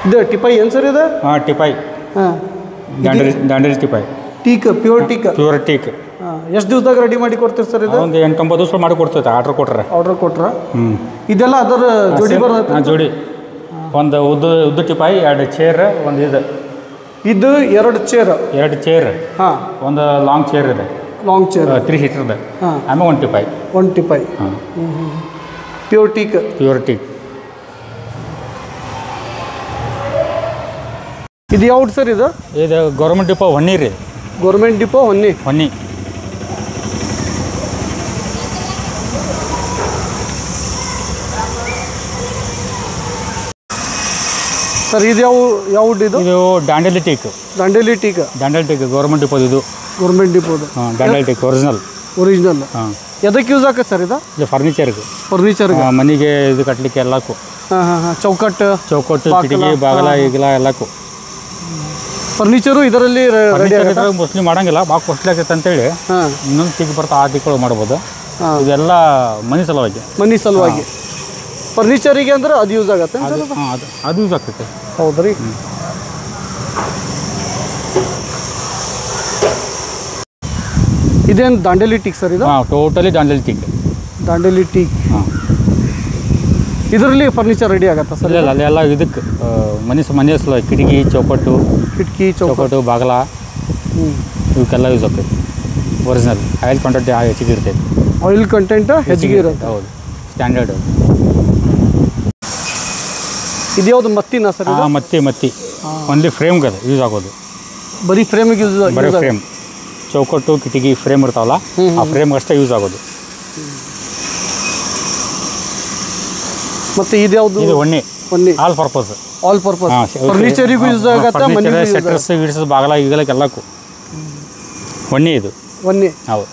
ಇದು ಟಿಪಾಯಿ ಏನು ಸರ್ ಇದು? ಹಾಂ ಟಿಪಾಯಿ. ಹಾಂ Dandeli teapoy. Teak pure teak. Pure teak. ಹಾಂ ಎಷ್ಟು ದಿವಸದಾಗ ರೆಡಿ ಮಾಡಿ ಕೊಡ್ತೀರಿ ಸರ್ ಇದು? ಒಂದು 8-9 ದಿವಸ ಮಾಡಿ ಕೊಡ್ತೈತೆ ಆರ್ಡ್ರ್ ಕೊಟ್ರೆ. ಇದೆಲ್ಲ ಅದರ ಜೋಡಿ ಬರೋದು? ಹಾಂ ಜೋಡಿ. ಒಂದು ಉದ್ದ ಟಿಪಾಯಿ, 2 ಚೇರ್, ಒಂದು ಇದು 2 ಚೇರ್. 2 ಚೇರ್. ಹಾಂ ಒಂದು ಲಾಂಗ್ ಚೇರ್ ಇದೆ. Long chair 3 ಸೀಟರ್ದು. ಹಾಂ ಆಮೇಲೆ 1 ಟಿಪಾಯಿ. 1 ಟಿಪಾಯಿ. ಹಾಂ ಪ್ಯೂರ್ ಟೀಕ್. Pure teak. ಇದು ಯಾವ್ದು ಸರ್ ಇದು? ಇದು ಗೌರ್ಮೆಂಟ್ ಡಿಪೋ ಹೊನ್ನಿ ರೀ. Government depot ಹೊನ್ನಿ. ಸರ್ ಇದು ಯಾವ್ದು ಇದು? ಇದು Dandeli teak. Dandeli teak government depot. ಇದು ಗೌರ್ಮೆಂಟ್ ಡಿಪೋದು. ಹಾಂ ದಾಂಡೇಲಿ ಟೀಕ್ ಒರಿಜಿನಲ್. ಹಾಂ ಎದಕ್ಕೆ ಯೂಸ್ ಆಗತ್ತೆ ಸರ್ ಇದು? ಇದು ಫರ್ನಿಚರ್ಗೆ. ಮನೆಗೆ ಇದು ಕಟ್ಟಲಿಕ್ಕೆ ಎಲ್ಲಕ್ಕೂ. ಹಾಂ ಚೌಕಟ್ಟು, ಕಿಟಕಿ, ಬಾಗಲ ಈಗಲ ಎಲ್ಲಕ್ಕೂ ಫರ್ನಿಚರು ಇದರಲ್ಲಿ ಮೋಸ್ಟ್ಲಿ ಮಾಡಂಗಿಲ್ಲ, ಭಾಳ ಕಾಸ್ಟ್ಲಿ ಆಗೈತೆ ಅಂತೇಳಿ ಇನ್ನೊಂದು ಟೀಕ್ ಬರ್ತಾ ಆ ಟೀಕ್ಗಳು ಮಾಡ್ಬೋದು. ಇದೆಲ್ಲ ಮನೆ ಸಲುವಾಗಿ. ಫರ್ನಿಚರಿಗೆ ಅಂದ್ರೆ ಅದು ಯೂಸ್ ಆಗತ್ತೆ. ಅದು ಯೂಸ್ ಆಗ್ತೈತೆ. ಹೌದ್ರಿ. ಇದೇನು ದಾಂಡೇಲಿ ಟೀಕ್ ಸರ್ ಇದು? ಹಾಂ ಟೋಟಲಿ ದಾಂಡೇಲಿ ಟೀಕ್. ಹಾಂ ಇದರಲ್ಲಿ ಫರ್ನಿಚರ್ ರೆಡಿ ಆಗತ್ತಾ ಸರ್? ಇಲ್ಲ ಅಲ್ಲೆಲ್ಲ ಇದಕ್ಕೆ ಮನೆ ಸಲುವಾಗಿ ಕಿಟಕಿ ಚೌಕಟ್ಟು ಬಾಗಲ ಇವಕ್ಕೆಲ್ಲ ಯೂಸ್ ಆಗ್ತೈತೆ. ಒರಿಜಿನಲ್ ಆಯಿಲ್ ಕಂಟೆಂಟ್ ಹೆಚ್ಚಿಗೆ ಇರ್ತೈತೆ. ಆಯಿಲ್ ಕಂಟೆಂಟ್ ಹೆಚ್ಚಿಗೆ ಇರುತ್ತೆ. ಹೌದು ಸ್ಟ್ಯಾಂಡರ್ಡ್. ಇದು ಯಾವುದು ಮತ್ತಿನ ಸರ್? ಹಾಂ ಮತ್ತಿ ಓನ್ಲಿ ಫ್ರೇಮ್ಗೆ ಅದು ಯೂಸ್ ಆಗೋದು. ಬರೀ ಫ್ರೇಮಿಗೆ ಯೂಸ್? ಬರೀ ಫ್ರೇಮ್, ಚೌಕಟ್ಟು ಕಿಟಕಿ ಫ್ರೇಮ್ ಇರ್ತಾವಲ್ಲ ಆ ಫ್ರೇಮ್ಗೆ ಅಷ್ಟೇ ಯೂಸ್ ಆಗೋದು. ಮತ್ತು ಇದು ಯಾವುದು? ಇದು ಒನ್ನಿ. All purpose. ಫರ್ನಿಚರಿಗೂ ಯೂಸ್ ಆಗುತ್ತೆ, ಶಟರ್ಸ್ ಗಿಡ್ಸ್ ಬಾಗಲ ಈಗಲಕ್ಕೆಲ್ಲಕ್ಕೂ ಒನ್ನಿ. ಇದು ಒನ್ನಿ. ಹೌದು.